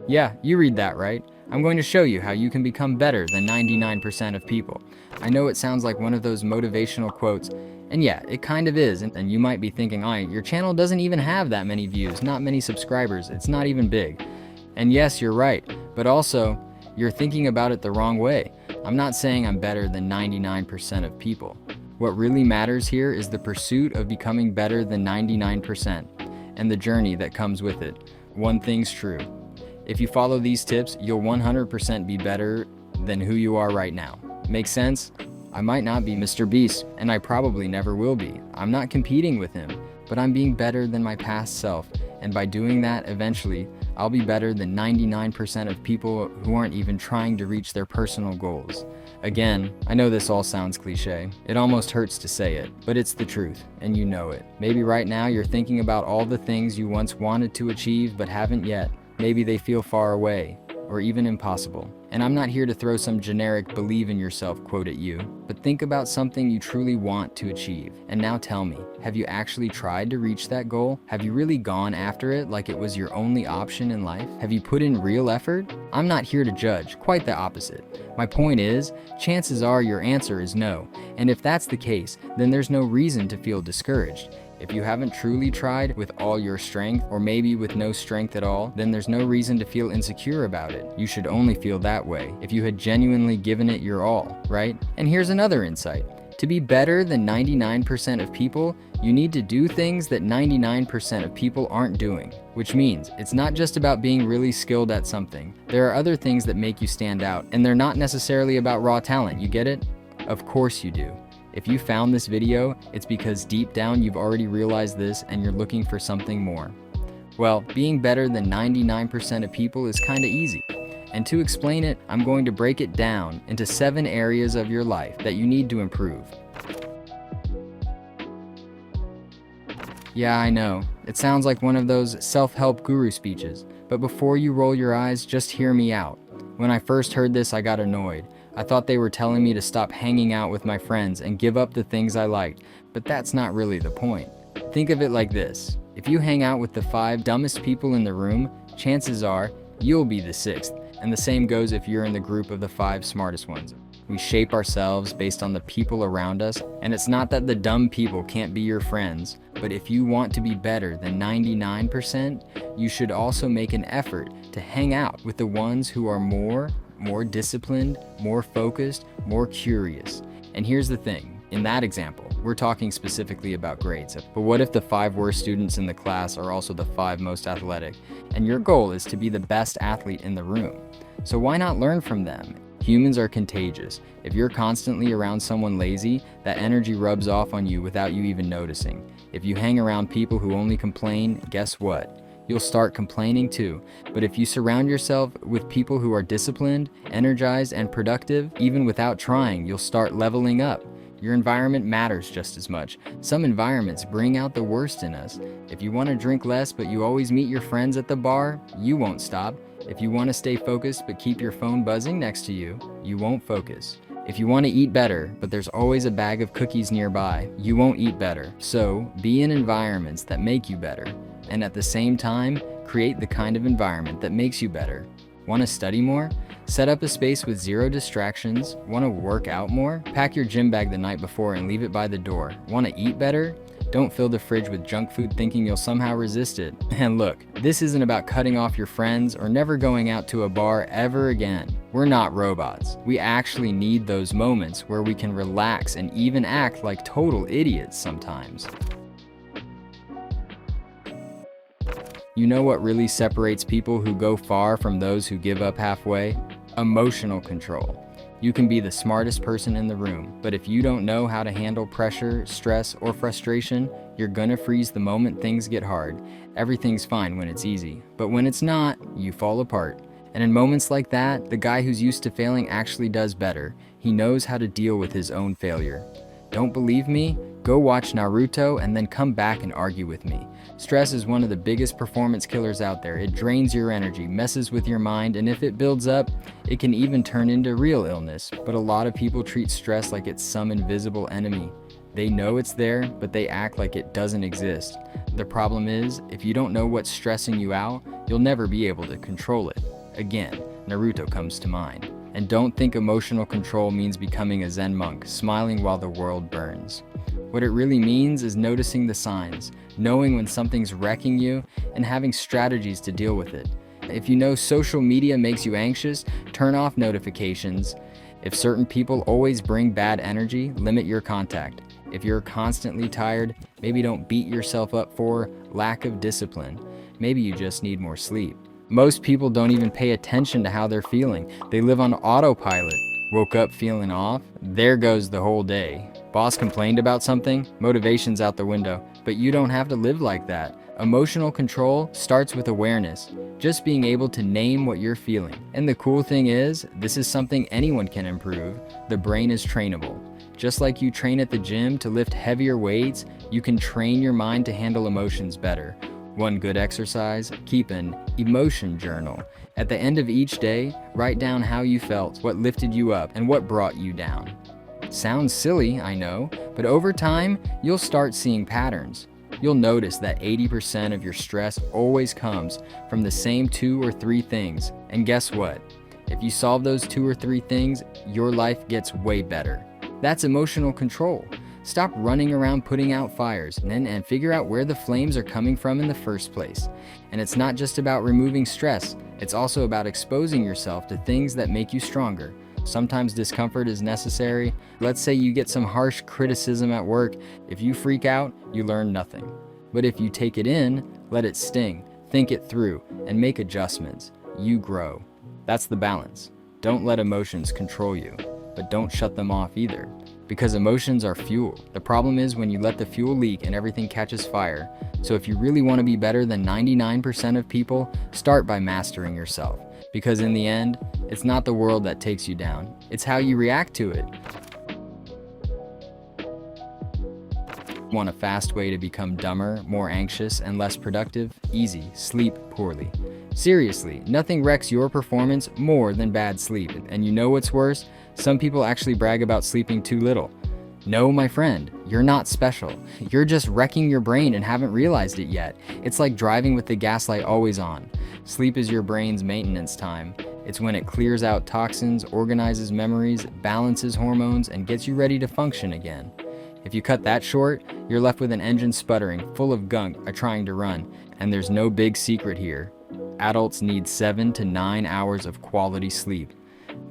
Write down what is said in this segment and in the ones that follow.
Yeah, you read that right. I'm going to show you how you can become better than 99% of people. I know it sounds like one of those motivational quotes, and yeah, it kind of is, and you might be thinking, your channel doesn't even have that many views, not many subscribers, it's not even big. And yes, you're right, but also, you're thinking about it the wrong way. I'm not saying I'm better than 99% of people. What really matters here is the pursuit of becoming better than 99%, and the journey that comes with it. One thing's true. If you follow these tips, you'll 100% be better than who you are right now. Make sense? I might not be Mr. Beast, and I probably never will be. I'm not competing with him, but I'm being better than my past self, and by doing that, eventually, I'll be better than 99% of people who aren't even trying to reach their personal goals. Again, I know this all sounds cliche. It almost hurts to say it, but it's the truth, and you know it. Maybe right now you're thinking about all the things you once wanted to achieve but haven't yet. Maybe they feel far away, or even impossible. And I'm not here to throw some generic believe in yourself quote at you, but think about something you truly want to achieve. And now tell me, have you actually tried to reach that goal? Have you really gone after it like it was your only option in life? Have you put in real effort? I'm not here to judge, quite the opposite. My point is, chances are your answer is no, and if that's the case, then there's no reason to feel discouraged. If you haven't truly tried with all your strength, or maybe with no strength at all, then there's no reason to feel insecure about it. You should only feel that way if you had genuinely given it your all, right? And here's another insight. To be better than 99% of people, you need to do things that 99% of people aren't doing. Which means, it's not just about being really skilled at something. There are other things that make you stand out, and they're not necessarily about raw talent, you get it? Of course you do. If you found this video, it's because deep down you've already realized this and you're looking for something more. Well, being better than 99% of people is kinda easy. And to explain it, I'm going to break it down into 7 areas of your life that you need to improve. Yeah, I know. It sounds like one of those self-help guru speeches, but before you roll your eyes, just hear me out. When I first heard this, I got annoyed. I thought they were telling me to stop hanging out with my friends and give up the things I liked, but that's not really the point. Think of it like this. If you hang out with the 5 dumbest people in the room, chances are you'll be the 6th, and the same goes if you're in the group of the 5 smartest ones. We shape ourselves based on the people around us, and it's not that the dumb people can't be your friends, but if you want to be better than 99%, you should also make an effort to hang out with the ones who are more disciplined, more focused, more curious. And here's the thing, in that example, we're talking specifically about grades. But what if the 5 worst students in the class are also the 5 most athletic, and your goal is to be the best athlete in the room? So why not learn from them? Humans are contagious. If you're constantly around someone lazy, that energy rubs off on you without you even noticing. If you hang around people who only complain, guess what? You'll start complaining too. But if you surround yourself with people who are disciplined, energized, and productive, even without trying, you'll start leveling up. Your environment matters just as much. Some environments bring out the worst in us. If you want to drink less but you always meet your friends at the bar, you won't stop. If you want to stay focused but keep your phone buzzing next to you, you won't focus. If you want to eat better, but there's always a bag of cookies nearby, you won't eat better. So, be in environments that make you better. And at the same time, create the kind of environment that makes you better. Want to study more? Set up a space with 0 distractions. Want to work out more? Pack your gym bag the night before and leave it by the door. Want to eat better? Don't fill the fridge with junk food thinking you'll somehow resist it. And look, this isn't about cutting off your friends or never going out to a bar ever again. We're not robots. We actually need those moments where we can relax and even act like total idiots sometimes. You know what really separates people who go far from those who give up halfway? Emotional control. You can be the smartest person in the room, but if you don't know how to handle pressure, stress, or frustration, you're gonna freeze the moment things get hard. Everything's fine when it's easy, but when it's not, you fall apart. And in moments like that, the guy who's used to failing actually does better. He knows how to deal with his own failure. Don't believe me? Go watch Naruto and then come back and argue with me. Stress is one of the biggest performance killers out there. It drains your energy, messes with your mind, and if it builds up, it can even turn into real illness. But a lot of people treat stress like it's some invisible enemy. They know it's there, but they act like it doesn't exist. The problem is, if you don't know what's stressing you out, you'll never be able to control it. Again, Naruto comes to mind. And don't think emotional control means becoming a Zen monk, smiling while the world burns. What it really means is noticing the signs, knowing when something's wrecking you, and having strategies to deal with it. If you know social media makes you anxious, turn off notifications. If certain people always bring bad energy, limit your contact. If you're constantly tired, maybe don't beat yourself up for lack of discipline. Maybe you just need more sleep. Most people don't even pay attention to how they're feeling. They live on autopilot. Woke up feeling off? There goes the whole day. Boss complained about something? Motivation's out the window. But you don't have to live like that. Emotional control starts with awareness. Just being able to name what you're feeling. And the cool thing is, this is something anyone can improve. The brain is trainable. Just like you train at the gym to lift heavier weights, you can train your mind to handle emotions better. One good exercise, keep an emotion journal. At the end of each day, write down how you felt, what lifted you up, and what brought you down. Sounds silly, I know, but over time, you'll start seeing patterns. You'll notice that 80% of your stress always comes from the same 2 or 3 things. And guess what? If you solve those 2 or 3 things, your life gets way better. That's emotional control. Stop running around putting out fires and figure out where the flames are coming from in the first place. And it's not just about removing stress, it's also about exposing yourself to things that make you stronger. Sometimes discomfort is necessary. Let's say you get some harsh criticism at work. If you freak out, you learn nothing. But if you take it in, let it sting, think it through, and make adjustments, you grow. That's the balance. Don't let emotions control you, but don't shut them off either. Because emotions are fuel. The problem is when you let the fuel leak and everything catches fire. So if you really want to be better than 99% of people, start by mastering yourself. Because in the end, it's not the world that takes you down. It's how you react to it. Want a fast way to become dumber, more anxious, and less productive? Easy, sleep poorly. Seriously, nothing wrecks your performance more than bad sleep. And you know what's worse? Some people actually brag about sleeping too little. No, my friend, you're not special. You're just wrecking your brain and haven't realized it yet. It's like driving with the gas light always on. Sleep is your brain's maintenance time. It's when it clears out toxins, organizes memories, balances hormones, and gets you ready to function again. If you cut that short, you're left with an engine sputtering, full of gunk, trying to run. And there's no big secret here. Adults need 7 to 9 hours of quality sleep.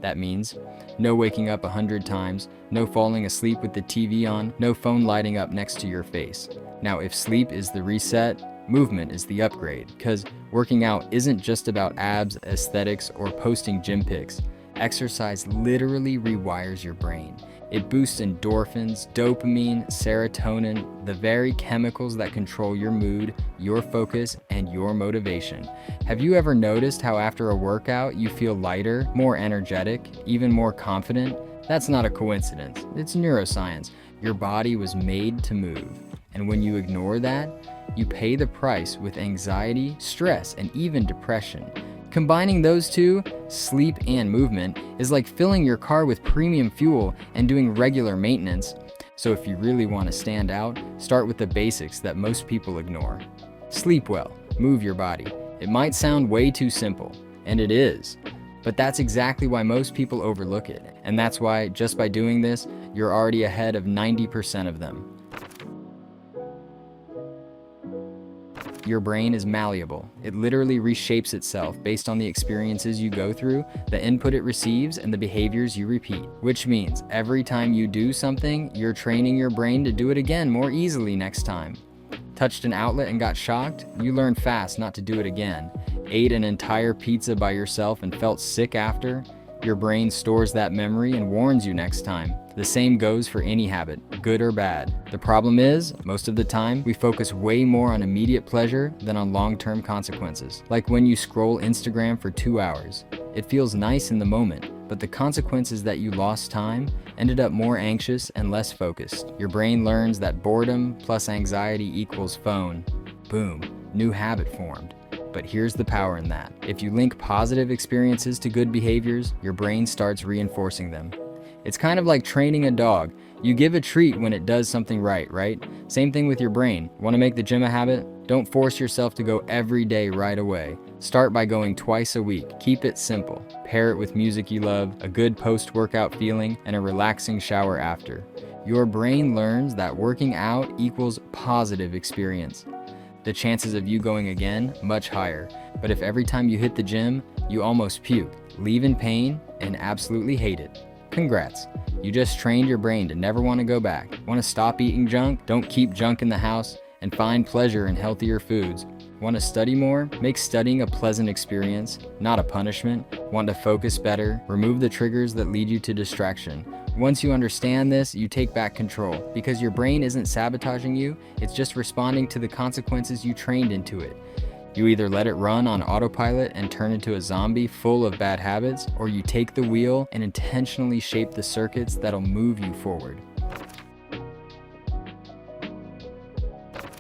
That means no waking up 100 times, no falling asleep with the TV on, no phone lighting up next to your face. Now, if sleep is the reset, movement is the upgrade, because working out isn't just about abs, aesthetics, or posting gym pics. Exercise literally rewires your brain. It boosts endorphins, dopamine, serotonin, the very chemicals that control your mood, your focus, and your motivation. Have you ever noticed how after a workout you feel lighter, more energetic, even more confident? That's not a coincidence. It's neuroscience. Your body was made to move. And when you ignore that, you pay the price with anxiety, stress, and even depression. Combining those two, sleep and movement, is like filling your car with premium fuel and doing regular maintenance. So if you really want to stand out, start with the basics that most people ignore. Sleep well, move your body. It might sound way too simple, and it is. But that's exactly why most people overlook it. And that's why, just by doing this, you're already ahead of 90% of them. Your brain is malleable. It literally reshapes itself based on the experiences you go through, the input it receives, and the behaviors you repeat. Which means every time you do something, you're training your brain to do it again more easily next time. Touched an outlet and got shocked? You learn fast not to do it again. Ate an entire pizza by yourself and felt sick after? Your brain stores that memory and warns you next time. The same goes for any habit, good or bad. The problem is, most of the time, we focus way more on immediate pleasure than on long-term consequences. Like when you scroll Instagram for 2 hours. It feels nice in the moment, but the consequences that you lost time ended up more anxious and less focused. Your brain learns that boredom plus anxiety equals phone. Boom, new habit formed. But here's the power in that. If you link positive experiences to good behaviors, your brain starts reinforcing them. It's kind of like training a dog. You give a treat when it does something right? Same thing with your brain. Want to make the gym a habit? Don't force yourself to go every day right away. Start by going twice a week. Keep it simple. Pair it with music you love, a good post-workout feeling, and a relaxing shower after. Your brain learns that working out equals positive experience. The chances of you going again, much higher. But if every time you hit the gym, you almost puke, leave in pain, and absolutely hate it, congrats. You just trained your brain to never want to go back. Want to stop eating junk? Don't keep junk in the house and find pleasure in healthier foods. Want to study more? Make studying a pleasant experience, not a punishment. Want to focus better? Remove the triggers that lead you to distraction. Once you understand this, you take back control, because your brain isn't sabotaging you, it's just responding to the consequences you trained into it. You either let it run on autopilot and turn into a zombie full of bad habits, or you take the wheel and intentionally shape the circuits that'll move you forward.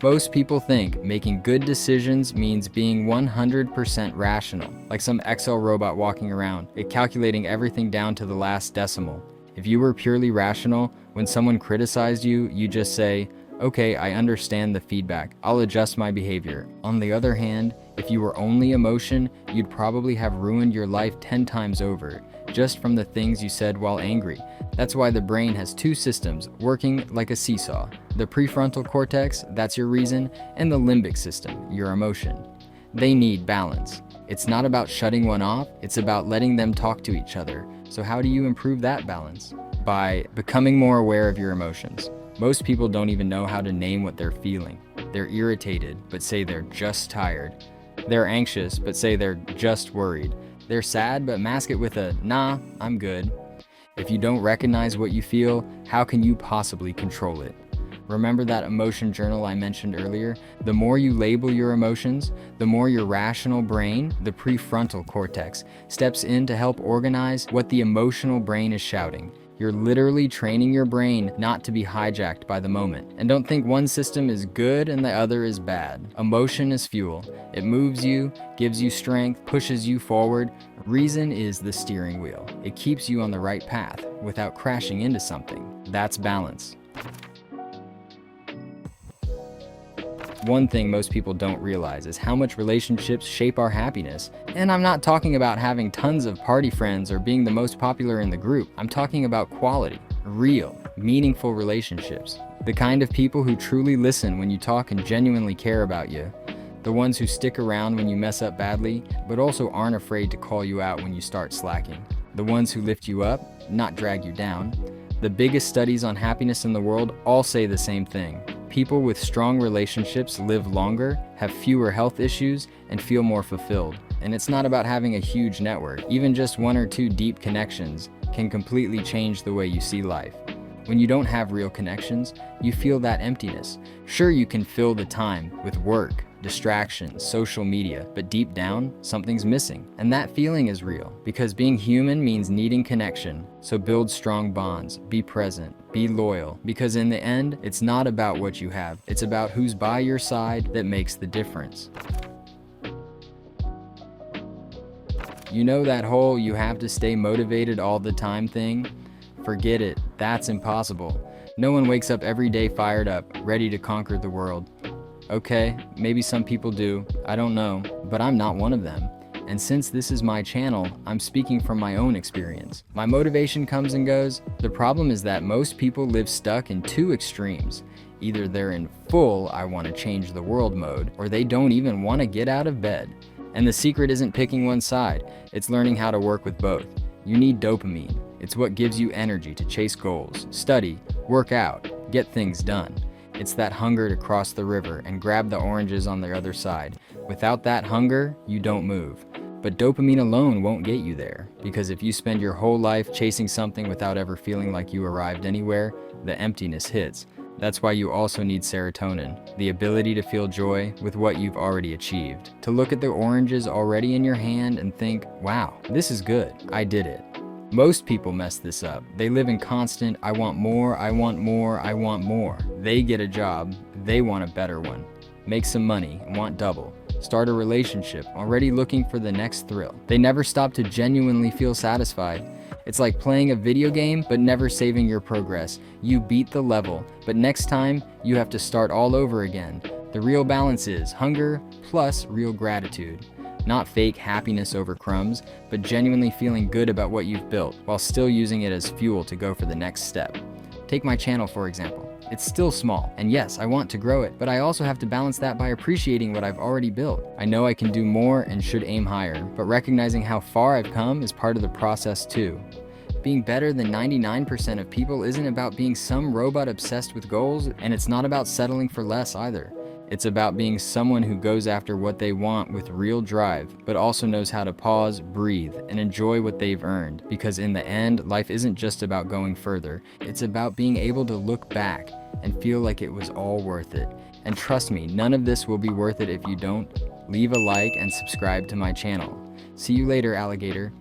Most people think making good decisions means being 100% rational, like some Excel robot walking around, calculating everything down to the last decimal. If you were purely rational, when someone criticized you, you just say, okay, I understand the feedback, I'll adjust my behavior. On the other hand, if you were only emotion, you'd probably have ruined your life 10 times over, just from the things you said while angry. That's why the brain has two systems, working like a seesaw. The prefrontal cortex, that's your reason, and the limbic system, your emotion. They need balance. It's not about shutting one off, it's about letting them talk to each other. So how do you improve that balance? By becoming more aware of your emotions. Most people don't even know how to name what they're feeling. They're irritated, but say they're just tired. They're anxious, but say they're just worried. They're sad, but mask it with a, nah, I'm good. If you don't recognize what you feel, how can you possibly control it? Remember that emotion journal I mentioned earlier? The more you label your emotions, the more your rational brain, the prefrontal cortex, steps in to help organize what the emotional brain is shouting. You're literally training your brain not to be hijacked by the moment. And don't think one system is good and the other is bad. Emotion is fuel. It moves you, gives you strength, pushes you forward. Reason is the steering wheel. It keeps you on the right path without crashing into something. That's balance. One thing most people don't realize is how much relationships shape our happiness. And I'm not talking about having tons of party friends or being the most popular in the group. I'm talking about quality, real, meaningful relationships. The kind of people who truly listen when you talk and genuinely care about you. The ones who stick around when you mess up badly, but also aren't afraid to call you out when you start slacking. The ones who lift you up, not drag you down. The biggest studies on happiness in the world all say the same thing. People with strong relationships live longer, have fewer health issues, and feel more fulfilled. And it's not about having a huge network. Even just one or two deep connections can completely change the way you see life. When you don't have real connections, you feel that emptiness. Sure, you can fill the time with work, distractions, social media, but deep down, something's missing. And that feeling is real, because being human means needing connection. So build strong bonds, be present, be loyal, because in the end, it's not about what you have, it's about who's by your side that makes the difference. You know that whole you have to stay motivated all the time thing? Forget it, that's impossible. No one wakes up every day fired up, ready to conquer the world. Okay, maybe some people do, I don't know, but I'm not one of them. And since this is my channel, I'm speaking from my own experience. My motivation comes and goes. The problem is that most people live stuck in two extremes. Either they're in full I want to change the world mode, or they don't even want to get out of bed. And the secret isn't picking one side, it's learning how to work with both. You need dopamine. It's what gives you energy to chase goals, study, work out, get things done. It's that hunger to cross the river and grab the oranges on the other side. Without that hunger, you don't move. But dopamine alone won't get you there, because if you spend your whole life chasing something without ever feeling like you arrived anywhere, the emptiness hits. That's why you also need serotonin, the ability to feel joy with what you've already achieved. To look at the oranges already in your hand and think, wow, this is good, I did it. Most people mess this up. They live in constant, I want more, I want more, I want more. They get a job, they want a better one. Make some money, want double. Start a relationship, already looking for the next thrill. They never stop to genuinely feel satisfied. It's like playing a video game but never saving your progress. You beat the level, but next time you have to start all over again. The real balance is hunger plus real gratitude. Not fake happiness over crumbs, but genuinely feeling good about what you've built while still using it as fuel to go for the next step. Take my channel for example. It's still small, and yes, I want to grow it, but I also have to balance that by appreciating what I've already built. I know I can do more and should aim higher, but recognizing how far I've come is part of the process too. Being better than 99% of people isn't about being some robot obsessed with goals, and it's not about settling for less either. It's about being someone who goes after what they want with real drive, but also knows how to pause, breathe, and enjoy what they've earned. Because in the end, life isn't just about going further. It's about being able to look back and feel like it was all worth it. And trust me, none of this will be worth it if you don't leave a like and subscribe to my channel. See you later, alligator.